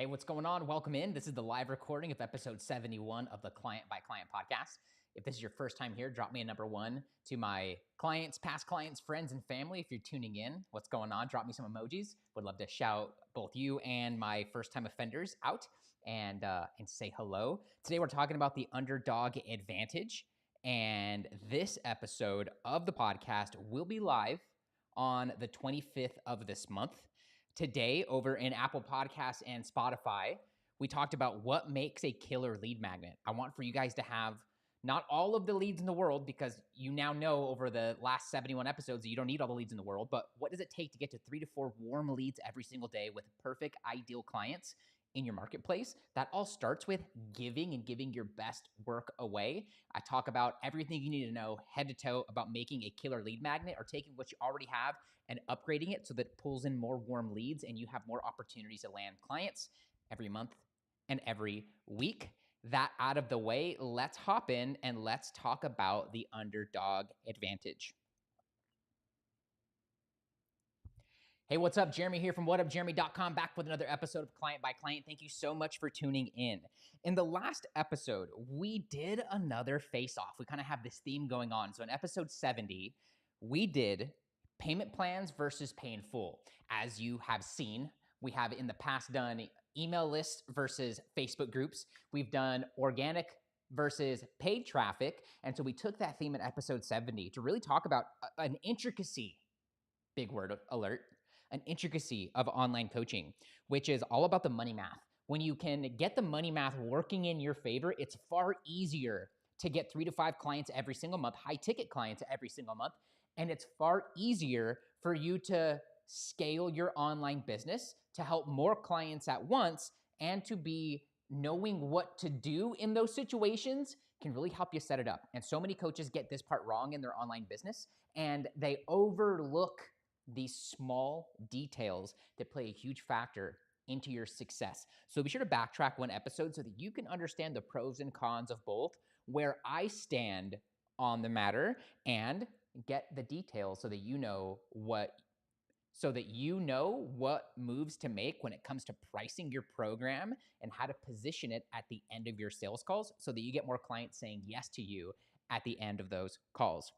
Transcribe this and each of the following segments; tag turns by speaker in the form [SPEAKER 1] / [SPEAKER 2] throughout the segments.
[SPEAKER 1] Hey, what's going on? Welcome in. This is the live recording of episode 71 of the Client by Client podcast. If this is your first time here, drop me a number one to my clients, past clients, friends, and family. If you're tuning in, what's going on? Drop me some emojis. Would love to shout both you and my first-time offenders out and say hello. Today, we're talking about the Underdog advantage. And this episode of the podcast will be live on the 25th of this month. Today, over in Apple Podcasts and Spotify, we talked about what makes a killer lead magnet. I want for you guys to have not all of the leads in the world, because you now know over the last 71 episodes that you don't need all the leads in the world, but what does it take to get to 3 to 4 warm leads every single day with perfect, ideal clients in your marketplace? That all starts with giving your best work away. I talk about everything you need to know head to toe about making a killer lead magnet, or taking what you already have and upgrading it so that it pulls in more warm leads and you have more opportunities to land clients every month and every week. That out of the way, let's hop in and let's talk about the Underdog advantage. Hey, what's up? Jeremy here from whatupjeremy.com, back with another episode of Client by Client. Thank you so much for tuning in. In the last episode, we did another face-off. We kind of have this theme going on. So in episode 70, we did payment plans versus pay in full. As you have seen, we have in the past done email lists versus Facebook groups. We've done organic versus paid traffic. And so we took that theme in episode 70 to really talk about an intricacy, big word alert, an intricacy of online coaching, which is all about the money math. When you can get the money math working in your favor, it's far easier to get 3 to 5 clients every single month, high ticket clients every single month. And it's far easier for you to scale your online business, to help more clients at once, and to be knowing what to do in those situations can really help you set it up. And so many coaches get this part wrong in their online business, and they overlook these small details that play a huge factor into your success. So be sure to backtrack one episode so that you can understand the pros and cons of both, where I stand on the matter, and get the details so that you know what moves to make when it comes to pricing your program and how to position it at the end of your sales calls so that you get more clients saying yes to you at the end of those calls.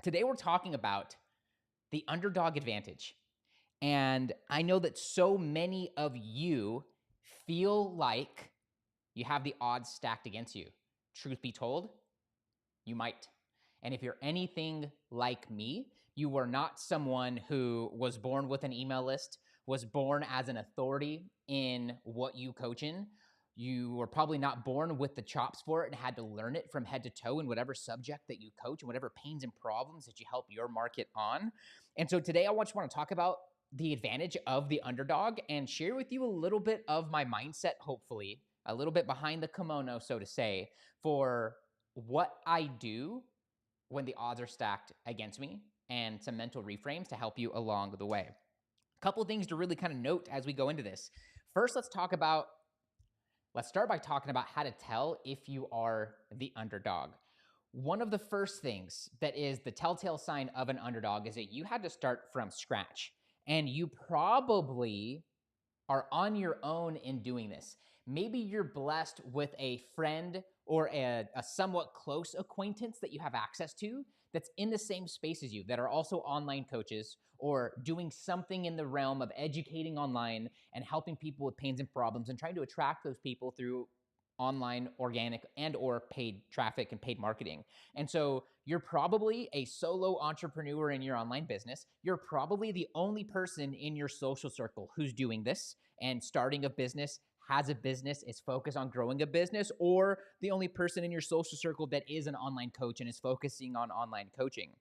[SPEAKER 1] Today, we're talking about the Underdog advantage. And I know that so many of you feel like you have the odds stacked against you. Truth be told, you might. And if you're anything like me, you were not someone who was born with an email list, was born as an authority in what you coach in. You were probably not born with the chops for it and had to learn it from head to toe in whatever subject that you coach and whatever pains and problems that you help your market on. And so today I just want to talk about the advantage of the Underdog and share with you a little bit of my mindset, hopefully, a little bit behind the kimono, so to say, for what I do when the odds are stacked against me, and some mental reframes to help you along the way. A couple of things to really kind of note as we go into this. First, let's start by talking about how to tell if you are the underdog. One of the first things that is the telltale sign of an underdog is that you had to start from scratch, and you probably are on your own in doing this. Maybe you're blessed with a friend or a somewhat close acquaintance that you have access to that's in the same space as you, that are also online coaches or doing something in the realm of educating online and helping people with pains and problems and trying to attract those people through online, organic, and or paid traffic and paid marketing. And so you're probably a solo entrepreneur in your online business. You're probably the only person in your social circle who's doing this and starting a business, has a business, is focused on growing a business, or the only person in your social circle that is an online coach and is focusing on online coaching.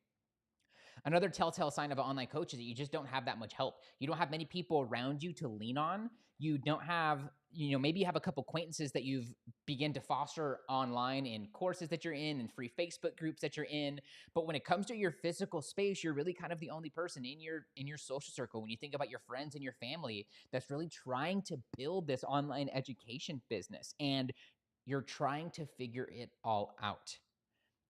[SPEAKER 1] Another telltale sign of an online coach is that you just don't have that much help. You don't have many people around you to lean on. You don't have, maybe you have a couple acquaintances that you've begun to foster online in courses that you're in and free Facebook groups that you're in. But when it comes to your physical space, you're really kind of the only person in your social circle. When you think about your friends and your family that's really trying to build this online education business, and you're trying to figure it all out.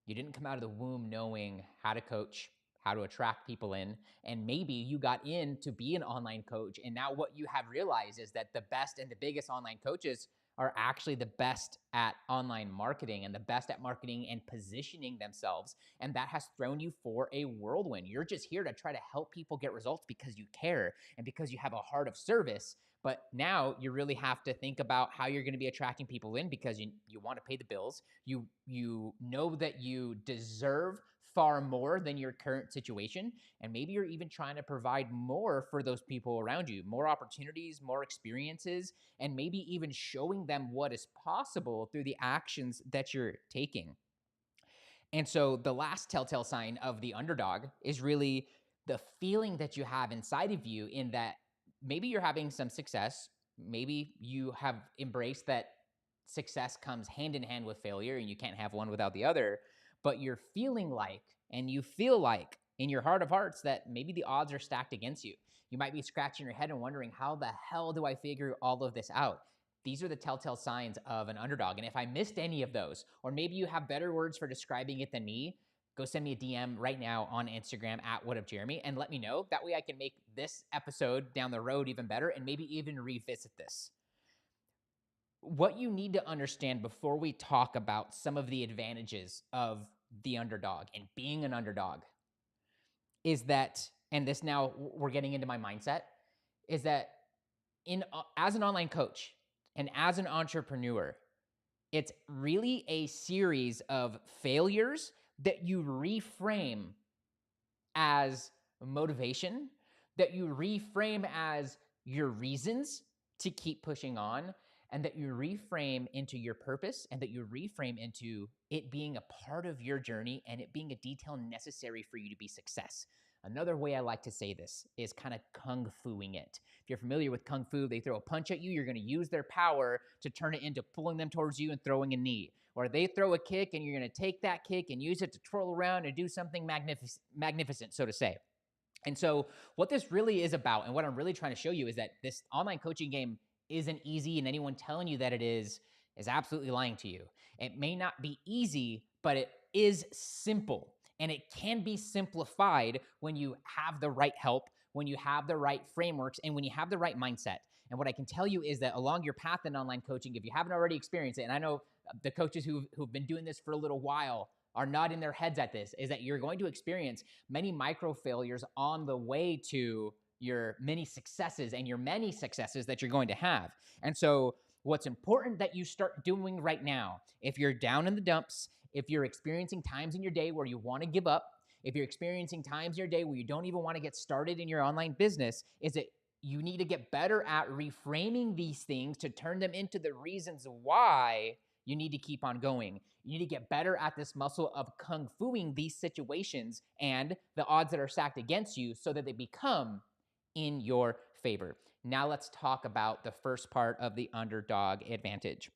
[SPEAKER 1] You didn't come out of the womb knowing how to coach, how to attract people in, and maybe you got in to be an online coach. And now what you have realized is that the best and the biggest online coaches are actually the best at online marketing and the best at marketing and positioning themselves. And that has thrown you for a whirlwind. You're just here to try to help people get results because you care and because you have a heart of service. But now you really have to think about how you're going to be attracting people in, because you want to pay the bills. You know that you deserve far more than your current situation. And maybe you're even trying to provide more for those people around you, more opportunities, more experiences, and maybe even showing them what is possible through the actions that you're taking. And so the last telltale sign of the underdog is really the feeling that you have inside of you, in that maybe you're having some success. Maybe you have embraced that success comes hand in hand with failure and you can't have one without the other. But you're feeling like, and you feel like in your heart of hearts, that maybe the odds are stacked against you. You might be scratching your head and wondering, how the hell do I figure all of this out? These are the telltale signs of an underdog. And if I missed any of those, or maybe you have better words for describing it than me, go send me a DM right now on Instagram at whatupjeremy and let me know. That way I can make this episode down the road even better and maybe even revisit this. What you need to understand before we talk about some of the advantages of the underdog and being an underdog is that, and this now we're getting into my mindset, is that as an online coach and as an entrepreneur, it's really a series of failures that you reframe as motivation, that you reframe as your reasons to keep pushing on, and that you reframe into your purpose, and that you reframe into it being a part of your journey and it being a detail necessary for you to be success. Another way I like to say this is kind of kung fuing it. If you're familiar with kung fu, they throw a punch at you, you're going to use their power to turn it into pulling them towards you and throwing a knee. Or they throw a kick and you're going to take that kick and use it to twirl around and do something magnificent, so to say. And so what this really is about, and what I'm really trying to show you, is that this online coaching game isn't easy, and anyone telling you that it is absolutely lying to you. It may not be easy, but it is simple. And it can be simplified when you have the right help, when you have the right frameworks, and when you have the right mindset. And what I can tell you is that along your path in online coaching, if you haven't already experienced it, and I know the coaches who've been doing this for a little while are nodding their heads at this, is that you're going to experience many micro failures on the way to your many successes and your many successes that you're going to have. And so what's important that you start doing right now, if you're down in the dumps, if you're experiencing times in your day where you want to give up, if you're experiencing times in your day where you don't even want to get started in your online business, is that you need to get better at reframing these things to turn them into the reasons why you need to keep on going. You need to get better at this muscle of kung fuing these situations and the odds that are stacked against you so that they become in your favor. Now let's talk about the first part of the underdog advantage.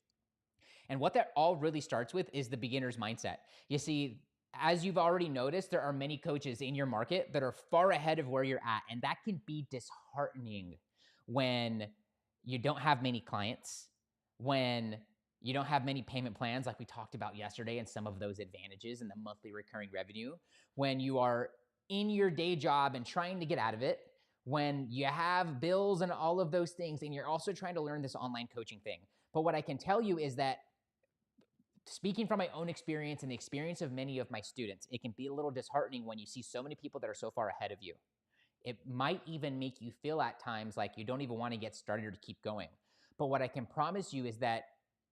[SPEAKER 1] And what that all really starts with is the beginner's mindset. You see, as you've already noticed, there are many coaches in your market that are far ahead of where you're at. And that can be disheartening when you don't have many clients, when you don't have many payment plans like we talked about yesterday, and some of those advantages and the monthly recurring revenue, when you are in your day job and trying to get out of it, when you have bills and all of those things, and you're also trying to learn this online coaching thing. But what I can tell you is that, speaking from my own experience and the experience of many of my students, it can be a little disheartening when you see so many people that are so far ahead of you. It might even make you feel at times like you don't even want to get started or to keep going. But what I can promise you is that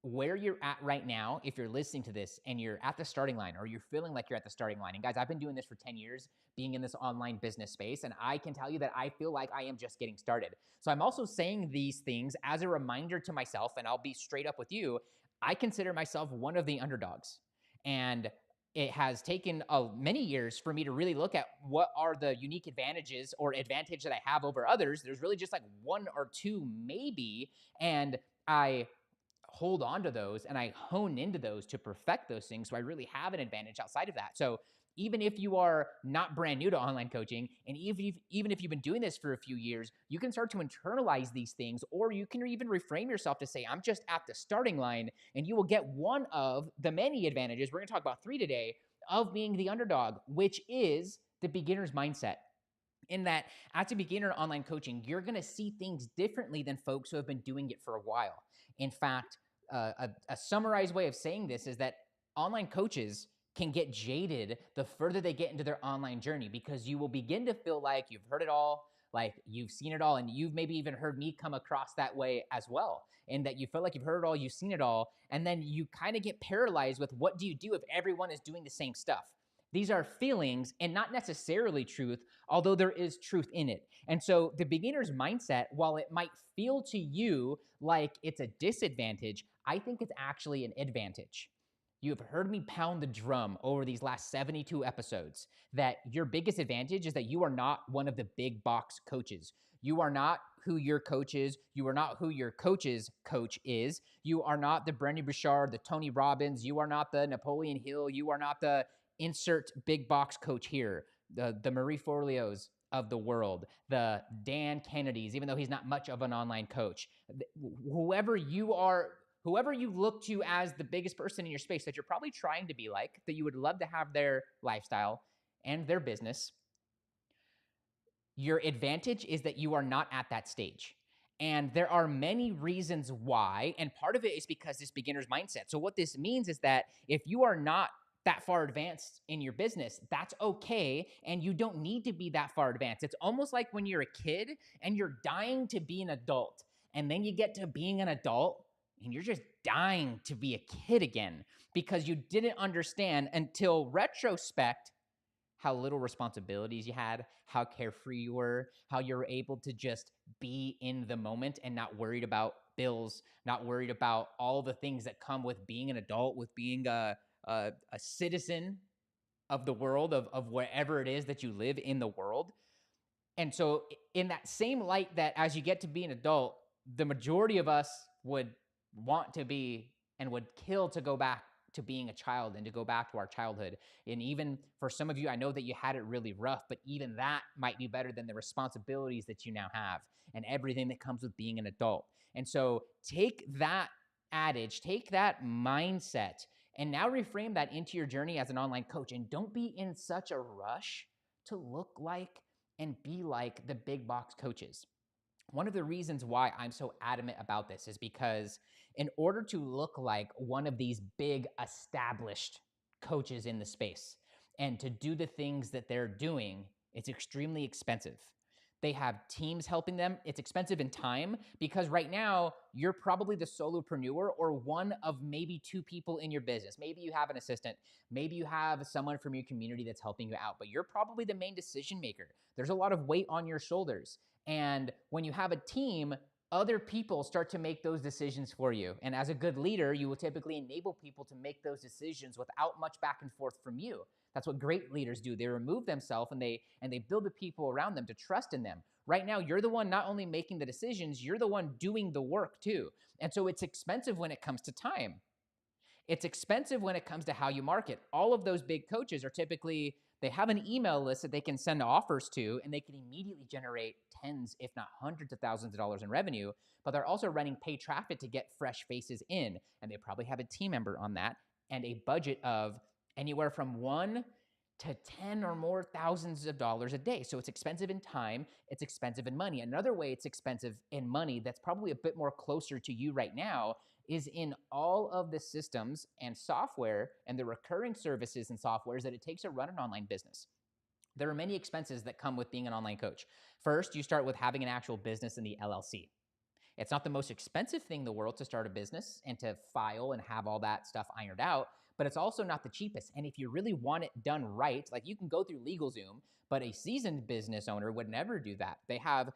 [SPEAKER 1] where you're at right now, if you're listening to this and you're at the starting line, or you're feeling like you're at the starting line, and guys, I've been doing this for 10 years, being in this online business space, and I can tell you that I feel like I am just getting started. So I'm also saying these things as a reminder to myself, and I'll be straight up with you. I consider myself one of the underdogs. And it has taken many years for me to really look at what are the unique advantages or advantage that I have over others. There's really just like one or two maybe, and I hold on to those and I hone into those to perfect those things. So I really have an advantage outside of that. So even if you are not brand new to online coaching, and even if you've been doing this for a few years, you can start to internalize these things, or you can even reframe yourself to say, I'm just at the starting line, and you will get one of the many advantages. We're going to talk about 3 today of being the underdog, which is the beginner's mindset. In that, as a beginner online coaching, you're going to see things differently than folks who have been doing it for a while. In fact, a summarized way of saying this is that online coaches can get jaded the further they get into their online journey, because you will begin to feel like you've heard it all, like you've seen it all, and you've maybe even heard me come across that way as well, and that you feel like you've heard it all, you've seen it all, and then you kind of get paralyzed with, what do you do if everyone is doing the same stuff? These are feelings and not necessarily truth, although there is truth in it. And so the beginner's mindset, while it might feel to you like it's a disadvantage, I think it's actually an advantage. You have heard me pound the drum over these last 72 episodes that your biggest advantage is that you are not one of the big box coaches. You are not who your coach is. You are not who your coach's coach is. You are not the Brendon Burchard, the Tony Robbins. You are not the Napoleon Hill. You are not the insert big box coach here, the Marie Forleos of the world, the Dan Kennedys, even though he's not much of an online coach. Whoever you are, whoever you look to as the biggest person in your space that you're probably trying to be like, that you would love to have their lifestyle and their business, your advantage is that you are not at that stage. And there are many reasons why, and part of it is because this beginner's mindset. So what this means is that if you are not that far advanced in your business, that's okay. And you don't need to be that far advanced. It's almost like when you're a kid and you're dying to be an adult. And then you get to being an adult and you're just dying to be a kid again, because you didn't understand until retrospect how little responsibilities you had, how carefree you were, how you were able to just be in the moment and not worried about bills, not worried about all the things that come with being an adult, with being a citizen of the world, of wherever it is that you live in the world. And so in that same light, that as you get to be an adult, the majority of us would want to be and would kill to go back to being a child and to go back to our childhood. And even for some of you, I know that you had it really rough, but even that might be better than the responsibilities that you now have and everything that comes with being an adult. And so take that adage, take that mindset, and now reframe that into your journey as an online coach. And don't be in such a rush to look like and be like the big box coaches. One of the reasons why I'm so adamant about this is because in order to look like one of these big established coaches in the space and to do the things that they're doing, it's extremely expensive. They have teams helping them. It's expensive in time, because right now you're probably the solopreneur or one of maybe two people in your business. Maybe you have an assistant. Maybe you have someone from your community that's helping you out, but you're probably the main decision maker. There's a lot of weight on your shoulders. And when you have a team, other people start to make those decisions for you. And as a good leader, you will typically enable people to make those decisions without much back and forth from you. That's what great leaders do. They remove themselves and they build the people around them to trust in them. Right now, you're the one not only making the decisions, you're the one doing the work too. And so it's expensive when it comes to time. It's expensive when it comes to how you market. All of those big coaches are typically, they have an email list that they can send offers to, and they can immediately generate tens, if not hundreds of thousands of dollars in revenue, but they're also running paid traffic to get fresh faces in. And they probably have a team member on that and a budget of anywhere from 1 to 10 or more thousands of dollars a day. So it's expensive in time, it's expensive in money. Another way it's expensive in money that's probably a bit more closer to you right now is in all of the systems and software and the recurring services and softwares that it takes to run an online business. There are many expenses that come with being an online coach. First, you start with having an actual business in the LLC. It's not the most expensive thing in the world to start a business and to file and have all that stuff ironed out, but it's also not the cheapest. And if you really want it done right, like you can go through LegalZoom, but a seasoned business owner would never do that. They have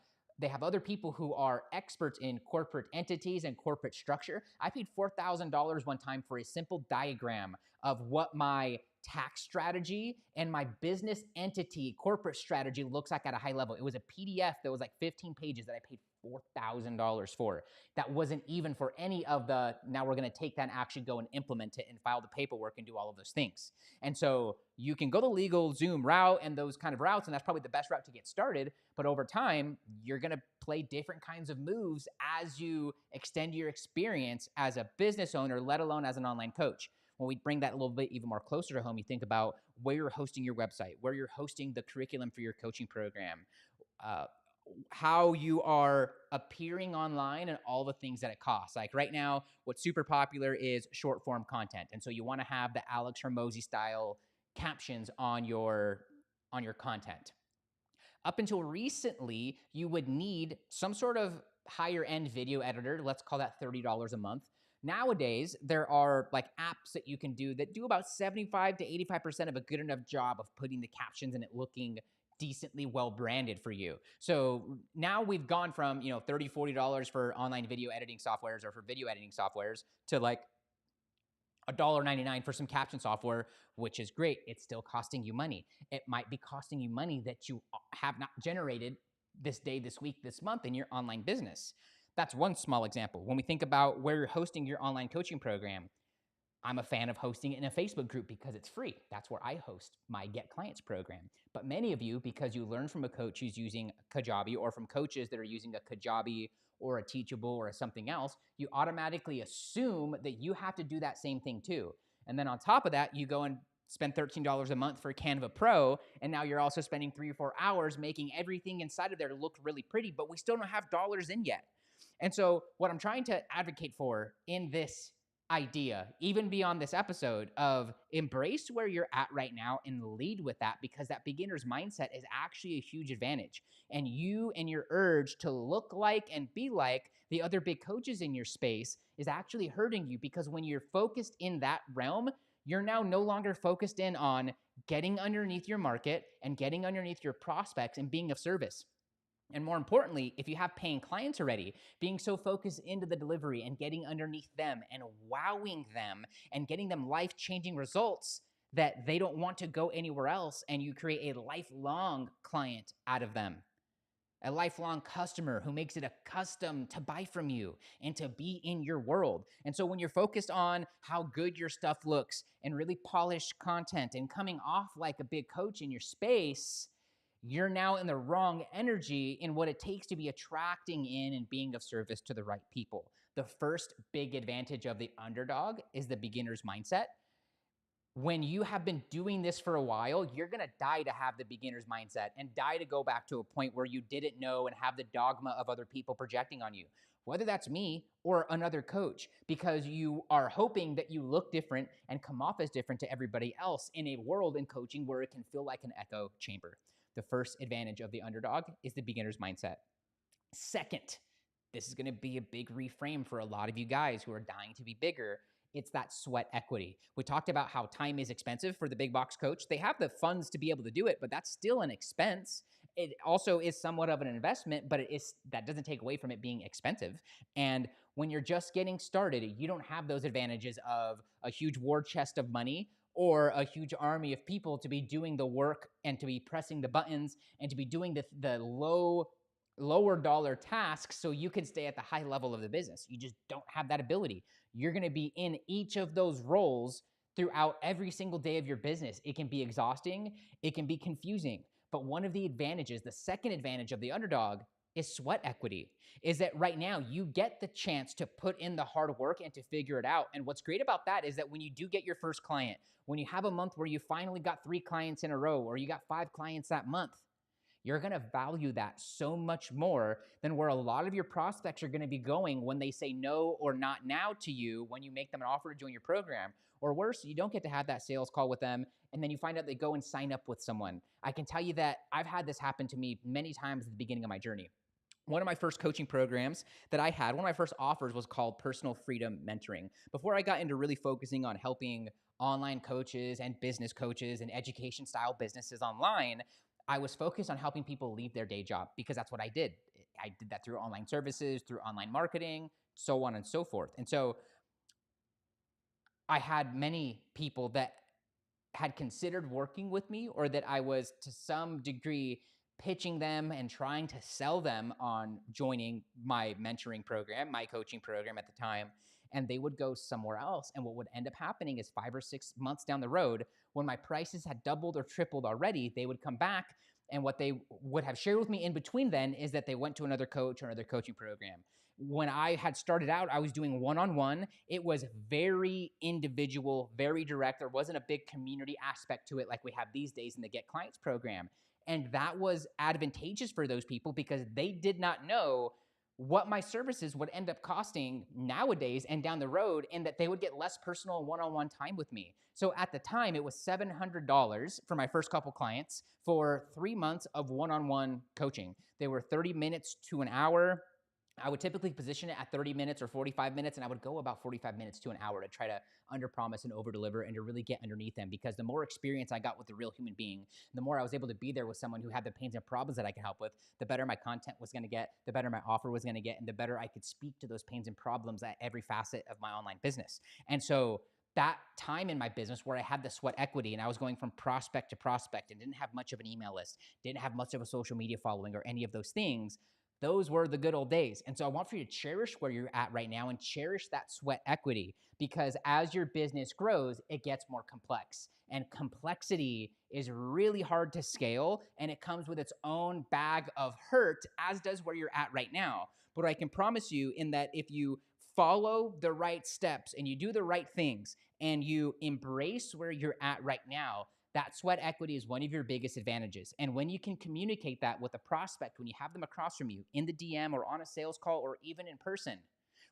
[SPEAKER 1] other people who are experts in corporate entities and corporate structure. I paid $4,000 one time for a simple diagram of what my tax strategy and my business entity corporate strategy looks like at a high level. It was a PDF that was like 15 pages that I paid $4,000 for. That wasn't even for any of the, now we're going to take that and actually go and implement it and file the paperwork and do all of those things. And so you can go the LegalZoom route and those kind of routes, and that's probably the best route to get started. But over time, you're going to play different kinds of moves as you extend your experience as a business owner, let alone as an online coach. when we bring that a little bit even more closer to home, you think about where you're hosting your website, where you're hosting the curriculum for your coaching program, uh, how you are appearing online and all the things that it costs. Like right now, what's super popular is short form content. And so you want to have the Alex Hormozy style captions on your content. Up until recently, you would need some sort of higher end video editor. Let's call that $30 a month. Nowadays, there are like apps that you can do that do about 75 to 85% of a good enough job of putting the captions and it looking decently well branded for you. So now we've gone from, $30, $40 for online video editing softwares or for video editing softwares to like $1.99 for some caption software, which is great. It's still costing you money. It might be costing you money that you have not generated this day, this week, this month in your online business. That's one small example. When we think about where you're hosting your online coaching program, I'm a fan of hosting it in a Facebook group because it's free. That's where I host my Get Clients program. But many of you, because you learned from a coach who's using Kajabi or from coaches that are using a Kajabi or a Teachable or something else, you automatically assume that you have to do that same thing too. And then on top of that, you go and spend $13 a month for Canva Pro, and now you're also spending 3 or 4 hours making everything inside of there look really pretty, but we still don't have dollars in yet. And so what I'm trying to advocate for in this idea, even beyond this episode, of embrace where you're at right now and lead with that, because that beginner's mindset is actually a huge advantage. And you and your urge to look like and be like the other big coaches in your space is actually hurting you, because when you're focused in that realm, you're now no longer focused in on getting underneath your market and getting underneath your prospects and being of service. And more importantly, if you have paying clients already, being so focused into the delivery and getting underneath them and wowing them and getting them life-changing results that they don't want to go anywhere else, and you create a lifelong client out of them, a lifelong customer who makes it a custom to buy from you and to be in your world. And so when you're focused on how good your stuff looks and really polished content and coming off like a big coach in your space, you're now in the wrong energy in what it takes to be attracting in and being of service to the right people. The first big advantage of the underdog is the beginner's mindset. When you have been doing this for a while, you're going to die to have the beginner's mindset and die to go back to a point where you didn't know and have the dogma of other people projecting on you, whether that's me or another coach, because you are hoping that you look different and come off as different to everybody else in a world in coaching where it can feel like an echo chamber. The first advantage of the underdog is the beginner's mindset. Second, this is going to be a big reframe for a lot of you guys who are dying to be bigger. It's that sweat equity. We talked about how time is expensive for the big box coach. They have the funds to be able to do it, but that's still an expense. It also is somewhat of an investment, but that doesn't take away from it being expensive. And when you're just getting started, you don't have those advantages of a huge war chest of money or a huge army of people to be doing the work and to be pressing the buttons and to be doing the lower dollar tasks so you can stay at the high level of the business. You just don't have that ability. You're going to be in each of those roles throughout every single day of your business. It can be exhausting. It can be confusing. But one of the advantages, the second advantage of the underdog, is sweat equity, is that right now you get the chance to put in the hard work and to figure it out. And what's great about that is that when you do get your first client, when you have a month where you finally got 3 clients in a row, or you got 5 clients that month, you're going to value that so much more than where a lot of your prospects are going to be going when they say no or not now to you when you make them an offer to join your program. Or worse, you don't get to have that sales call with them, and then you find out they go and sign up with someone. I can tell you that I've had this happen to me many times at the beginning of my journey. One of my first coaching programs that I had, one of my first offers was called Personal Freedom Mentoring. Before I got into really focusing on helping online coaches and business coaches and education style businesses online, I was focused on helping people leave their day job, because that's what I did. I did that through online services, through online marketing, so on and so forth. And so I had many people that had considered working with me, or that I was to some degree pitching them and trying to sell them on joining my mentoring program, my coaching program at the time, and they would go somewhere else. And what would end up happening is 5 or 6 months down the road, when my prices had doubled or tripled already, they would come back, and what they would have shared with me in between then is that they went to another coach or another coaching program. when I had started out, I was doing one-on-one. It was very individual, very direct. There wasn't a big community aspect to it like we have these days in the Get Clients program. And that was advantageous for those people because they did not know what my services would end up costing nowadays and down the road, and that they would get less personal one-on-one time with me. So at the time, it was $700 for my first couple clients for 3 months of one-on-one coaching. They were 30 minutes to an hour. I would typically position it at 30 minutes or 45 minutes, and I would go about 45 minutes to an hour to try to underpromise and overdeliver and to really get underneath them, because the more experience I got with the real human being, the more I was able to be there with someone who had the pains and problems that I could help with, the better my content was going to get, the better my offer was going to get, and the better I could speak to those pains and problems at every facet of my online business. And so that time in my business where I had the sweat equity and I was going from prospect to prospect and didn't have much of an email list, didn't have much of a social media following or any of those things, those were the good old days. And so I want for you to cherish where you're at right now and cherish that sweat equity, because as your business grows, it gets more complex. And complexity is really hard to scale, and it comes with its own bag of hurt, as does where you're at right now. But I can promise you, in that if you follow the right steps and you do the right things and you embrace where you're at right now, that sweat equity is one of your biggest advantages. And when you can communicate that with a prospect, when you have them across from you in the DM or on a sales call or even in person,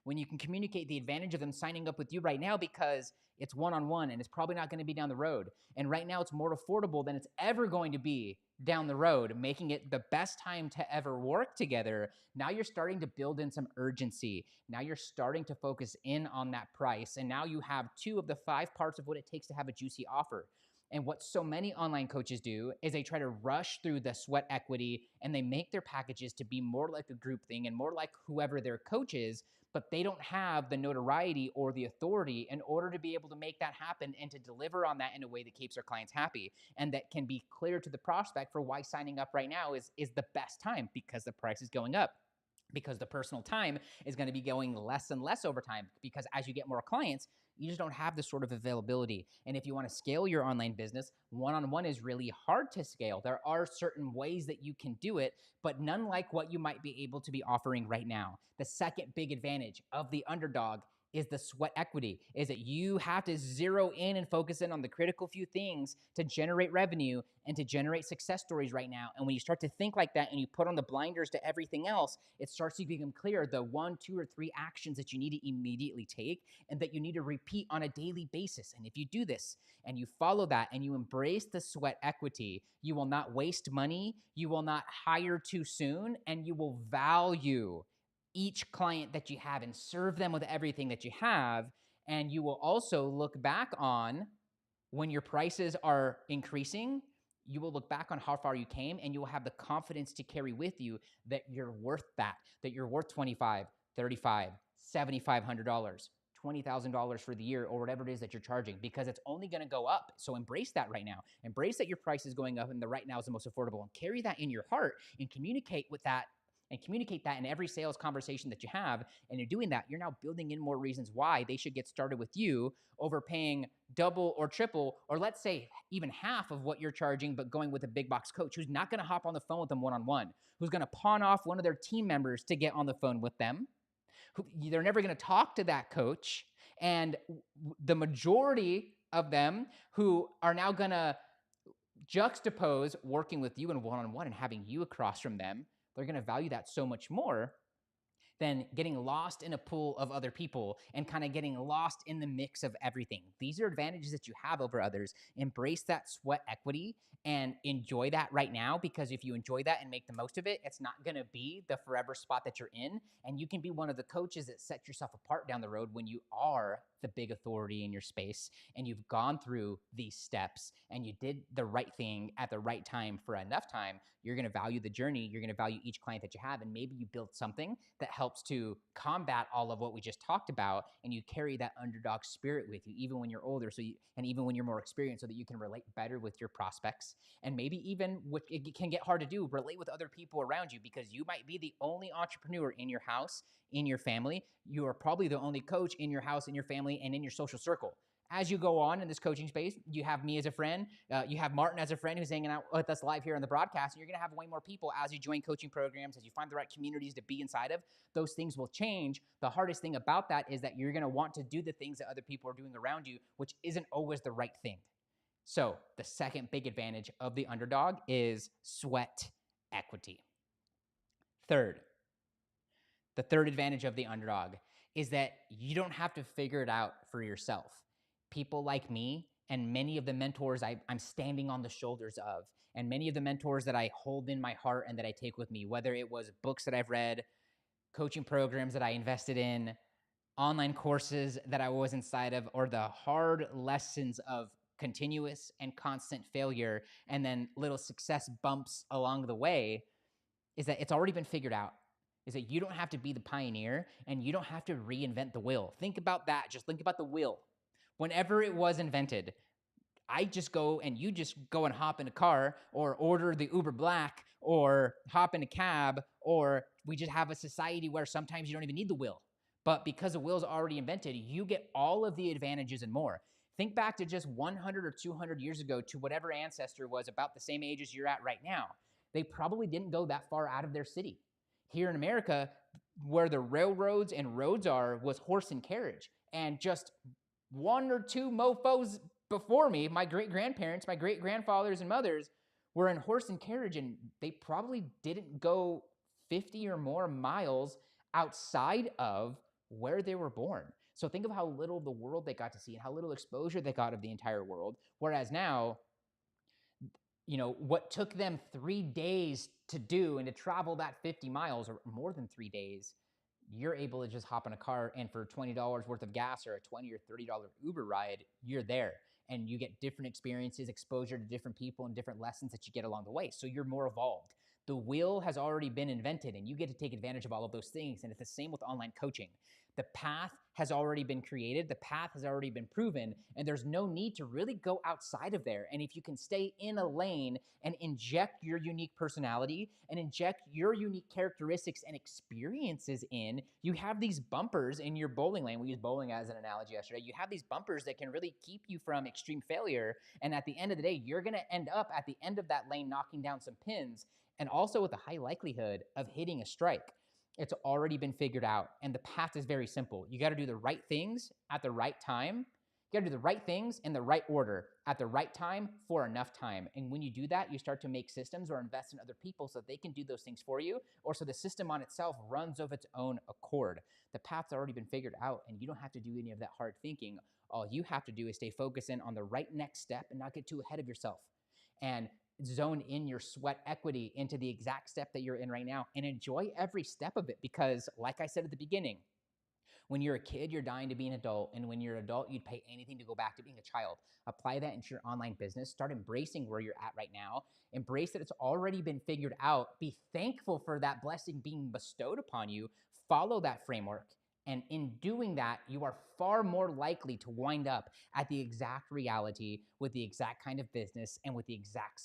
[SPEAKER 1] when you can communicate the advantage of them signing up with you right now because it's one-on-one and it's probably not going to be down the road. And right now it's more affordable than it's ever going to be down the road, making it the best time to ever work together. Now you're starting to build in some urgency. Now you're starting to focus in on that price. And now you have 2 of the 5 parts of what it takes to have a juicy offer. And what so many online coaches do is they try to rush through the sweat equity and they make their packages to be more like a group thing and more like whoever their coach is, but they don't have the notoriety or the authority in order to be able to make that happen and to deliver on that in a way that keeps their clients happy and that can be clear to the prospect for why signing up right now is the best time, because the price is going up. Because the personal time is going to be going less and less over time, because as you get more clients, you just don't have the sort of availability. And if you want to scale your online business, one-on-one is really hard to scale. There are certain ways that you can do it, but none like what you might be able to be offering right now. The second big advantage of the Underdog is the sweat equity, is that you have to zero in and focus in on the critical few things to generate revenue and to generate success stories right now. And when you start to think like that and you put on the blinders to everything else, it starts to become clear the 1, 2, or 3 actions that you need to immediately take and that you need to repeat on a daily basis. And if you do this and you follow that and you embrace the sweat equity, you will not waste money, you will not hire too soon, and you will value each client that you have and serve them with everything that you have. And you will also look back on when your prices are increasing, you will look back on how far you came and you will have the confidence to carry with you that you're worth that you're worth $25, $35, $7,500, $20,000 for the year or whatever it is that you're charging, because it's only going to go up. So embrace that right now. Embrace that your price is going up and the right now is the most affordable, and carry that in your heart and communicate with that and communicate that in every sales conversation that you have. And in doing that, you're now building in more reasons why they should get started with you over paying double or triple, or let's say even half of what you're charging, but going with a big box coach who's not going to hop on the phone with them one-on-one, who's going to pawn off one of their team members to get on the phone with them. They're never going to talk to that coach. And the majority of them who are now going to juxtapose working with you in one-on-one and having you across from them, they're going to value that so much more than getting lost in a pool of other people and kind of getting lost in the mix of everything. These are advantages that you have over others. Embrace that sweat equity and enjoy that right now, because if you enjoy that and make the most of it, it's not going to be the forever spot that you're in. And you can be one of the coaches that set yourself apart down the road when you are the big authority in your space and you've gone through these steps and you did the right thing at the right time for enough time. You're going to value the journey. You're going to value each client that you have. And maybe you build something that helps to combat all of what we just talked about. And you carry that underdog spirit with you, even when you're older. And even when you're more experienced, so that you can relate better with your prospects. And maybe even, which it can get hard to do, relate with other people around you, because you might be the only entrepreneur in your house, in your family. You are probably the only coach in your house, in your family, and in your social circle. As you go on in this coaching space, you have me as a friend, you have Martin as a friend who's hanging out with us live here on the broadcast, and you're gonna have way more people as you join coaching programs, as you find the right communities to be inside of. Those things will change. The hardest thing about that is that you're gonna want to do the things that other people are doing around you, which isn't always the right thing. So the second big advantage of the underdog is sweat equity. The third advantage of the underdog is that you don't have to figure it out for yourself. People like me and many of the mentors I'm standing on the shoulders of, and many of the mentors that I hold in my heart and that I take with me, whether it was books that I've read, coaching programs that I invested in, online courses that I was inside of, or the hard lessons of continuous and constant failure, and then little success bumps along the way, is that it's already been figured out. Is that you don't have to be the pioneer and you don't have to reinvent the wheel. Think about that. Just think about the wheel. Whenever it was invented, I just go and you just go and hop in a car or order the Uber Black or hop in a cab, or we just have a society where sometimes you don't even need the wheel. But because the wheel's already invented, you get all of the advantages and more. Think back to just 100 or 200 years ago to whatever ancestor was about the same age as you're at right now. They probably didn't go that far out of their city. Here in America, where the railroads and roads are, was horse and carriage. And just one or two mofos before me, my great-grandparents, my great-grandfathers and mothers, were in horse and carriage, and they probably didn't go 50 or more miles outside of where they were born. So think of how little of the world they got to see and how little exposure they got of the entire world. Whereas now, what took them 3 days to do and to travel that 50 miles or more than 3 days, you're able to just hop in a car and for $20 worth of gas or a $20 or $30 Uber ride, you're there. And you get different experiences, exposure to different people and different lessons that you get along the way. So you're more evolved. The wheel has already been invented and you get to take advantage of all of those things. And it's the same with online coaching. The path has already been created. The path has already been proven, and there's no need to really go outside of there. And if you can stay in a lane and inject your unique personality and inject your unique characteristics and experiences in, you have these bumpers in your bowling lane. We used bowling as an analogy yesterday. You have these bumpers that can really keep you from extreme failure. And at the end of the day, you're going to end up at the end of that lane knocking down some pins and also with a high likelihood of hitting a strike. It's already been figured out, and the path is very simple. You got to do the right things at the right time. You got to do the right things in the right order at the right time for enough time. And when you do that, you start to make systems or invest in other people so they can do those things for you, or so the system on itself runs of its own accord. The path's already been figured out, and you don't have to do any of that hard thinking. All you have to do is stay focused in on the right next step and not get too ahead of yourself. And zone in your sweat equity into the exact step that you're in right now and enjoy every step of it. Because like I said at the beginning, when you're a kid, you're dying to be an adult. And when you're an adult, you'd pay anything to go back to being a child. Apply that into your online business. Start embracing where you're at right now. Embrace that it's already been figured out. Be thankful for that blessing being bestowed upon you. Follow that framework. And in doing that, you are far more likely to wind up at the exact reality with the exact kind of business and with the exact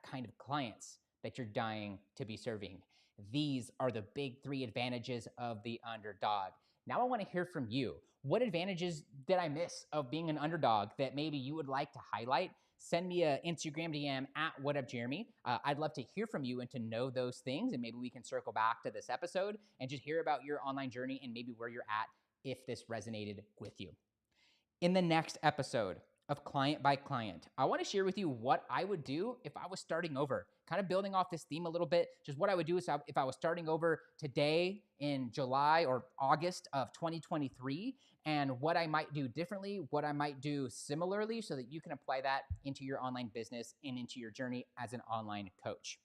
[SPEAKER 1] kind of clients that you're dying to be serving. These are the big 3 advantages of the underdog. Now I want to hear from you. What advantages did I miss of being an underdog that maybe you would like to highlight? Send me an Instagram DM at WhatUpJeremy. I'd love to hear from you and to know those things, and maybe we can circle back to this episode and just hear about your online journey and maybe where you're at if this resonated with you. In the next episode of Client by Client, I want to share with you what I would do if I was starting over, kind of building off this theme a little bit. Just what I would do is if I was starting over today in July or August of 2023, and what I might do differently, what I might do similarly, so that you can apply that into your online business and into your journey as an online coach.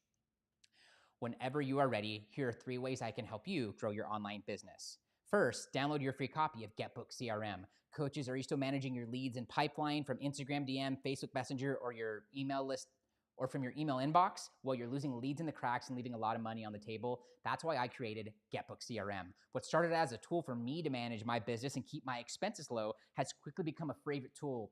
[SPEAKER 1] Whenever you are ready, here are 3 ways I can help you grow your online business. First, download your free copy of GetBookedCRM. Coaches, are you still managing your leads in pipeline from Instagram DM, Facebook Messenger, or your email list, or from your email inbox? Well, you're losing leads in the cracks and leaving a lot of money on the table. That's why I created GetBookedCRM. What started as a tool for me to manage my business and keep my expenses low has quickly become a favorite tool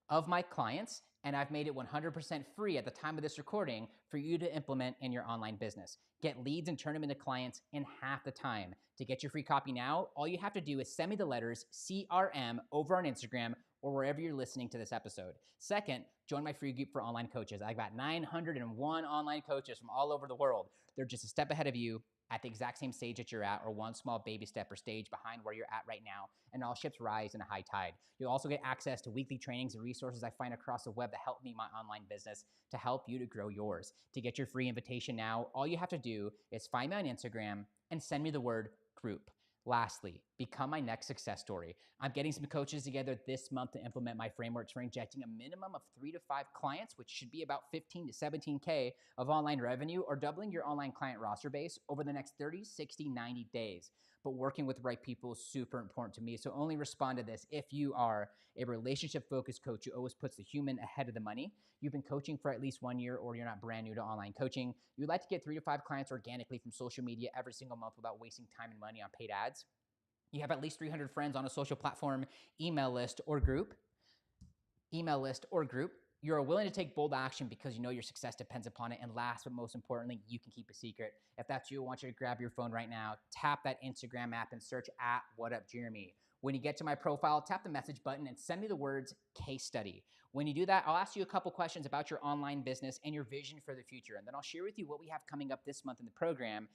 [SPEAKER 1] of my clients, and I've made it 100% free at the time of this recording for you to implement in your online business. Get leads and turn them into clients in half the time. To get your free copy now, all you have to do is send me the letters CRM over on Instagram or wherever you're listening to this episode. Second, join my free group for online coaches. I've got 901 online coaches from all over the world. They're just a step ahead of you at the exact same stage that you're at, or one small baby step or stage behind where you're at right now, and all ships rise in a high tide. You'll also get access to weekly trainings and resources I find across the web that help me my online business to help you to grow yours. To get your free invitation now, all you have to do is find me on Instagram and send me the word group. Lastly, become my next success story. I'm getting some coaches together this month to implement my frameworks for injecting a minimum of 3 to 5 clients, which should be about 15 to 17K of online revenue, or doubling your online client roster base over the next 30, 60, 90 days. But working with the right people is super important to me. So only respond to this if you are a relationship-focused coach who always puts the human ahead of the money. You've been coaching for at least 1 year, or you're not brand new to online coaching. You'd like to get 3 to 5 clients organically from social media every single month without wasting time and money on paid ads. You have at least 300 friends on a social platform, email list, or group. You're willing to take bold action because you know your success depends upon it. And last but most importantly, you can keep a secret. If that's you, I want you to grab your phone right now, tap that Instagram app and search at @WhatUpJeremy. When you get to my profile, tap the message button and send me the words case study. When you do that, I'll ask you a couple questions about your online business and your vision for the future. And then I'll share with you what we have coming up this month in the program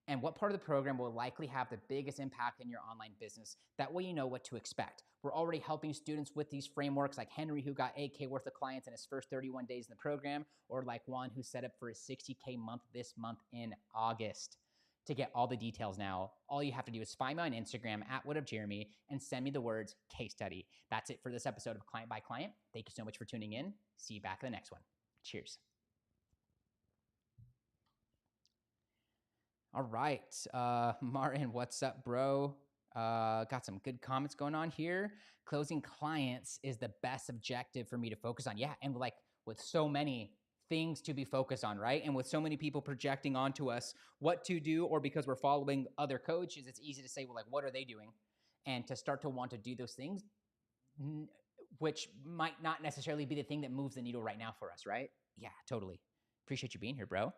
[SPEAKER 1] and what part of the program will likely have the biggest impact in your online business. That way you know what to expect. We're already helping students with these frameworks, like Henry, who got 8K worth of clients in his first 31 days in the program, or like Juan, who set up for his 60K month this month in August. To get all the details now, all you have to do is find me on Instagram at @WhatUpJeremy and send me the words case study. That's it for this episode of Client by Client. Thank you so much for tuning in. See you back in the next one. Cheers. All right, Martin, what's up, bro? Got some good comments going on here. Closing clients is the best objective for me to focus on. Yeah, and like with so many things to be focused on, right? And with so many people projecting onto us what to do, or because we're following other coaches, it's easy to say, well, like, what are they doing? And to start to want to do those things, which might not necessarily be the thing that moves the needle right now for us, right? Yeah, totally. Appreciate you being here, bro.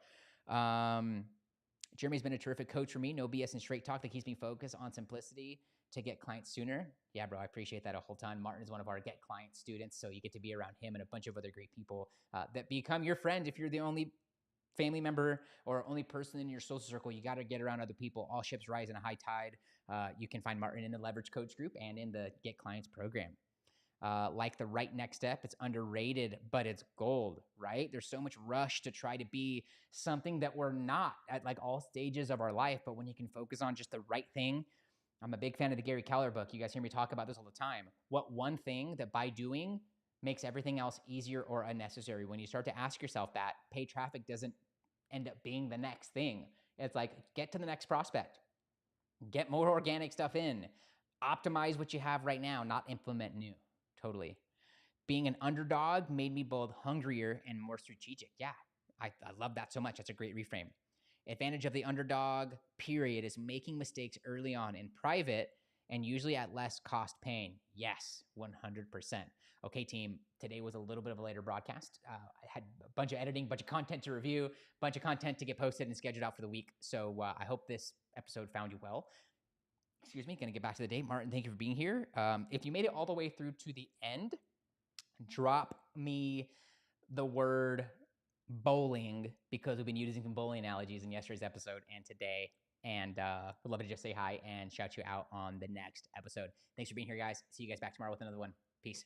[SPEAKER 1] Jeremy's been a terrific coach for me. No BS and straight talk that keeps me focused on simplicity to get clients sooner. Yeah, bro, I appreciate that a whole ton. Martin is one of our Get Client students, so you get to be around him and a bunch of other great people that become your friend. If you're the only family member or only person in your social circle, you got to get around other people. All ships rise in a high tide. You can find Martin in the Leverage Coach group and in the Get Clients program. Like the right next step, it's underrated, but it's gold, right? There's so much rush to try to be something that we're not at like all stages of our life. But when you can focus on just the right thing, I'm a big fan of the Gary Keller book. You guys hear me talk about this all the time. What one thing that by doing makes everything else easier or unnecessary? When you start to ask yourself that, paid traffic doesn't end up being the next thing. It's like, get to the next prospect, get more organic stuff in, optimize what you have right now, not implement new. Totally. Being an underdog made me both hungrier and more strategic. Yeah, I love that so much. That's a great reframe. Advantage of the underdog, period, is making mistakes early on in private and usually at less cost pain. Yes, 100%. Okay, team, today was a little bit of a later broadcast. I had a bunch of editing, bunch of content to review, bunch of content to get posted and scheduled out for the week. So I hope this episode found you well. Excuse me, gonna get back to the date. Martin, thank you for being here. If you made it all the way through to the end, drop me the word bowling, because we've been using some bowling analogies in yesterday's episode and today. And would love to just say hi and shout you out on the next episode. Thanks for being here, guys. See you guys back tomorrow with another one. Peace.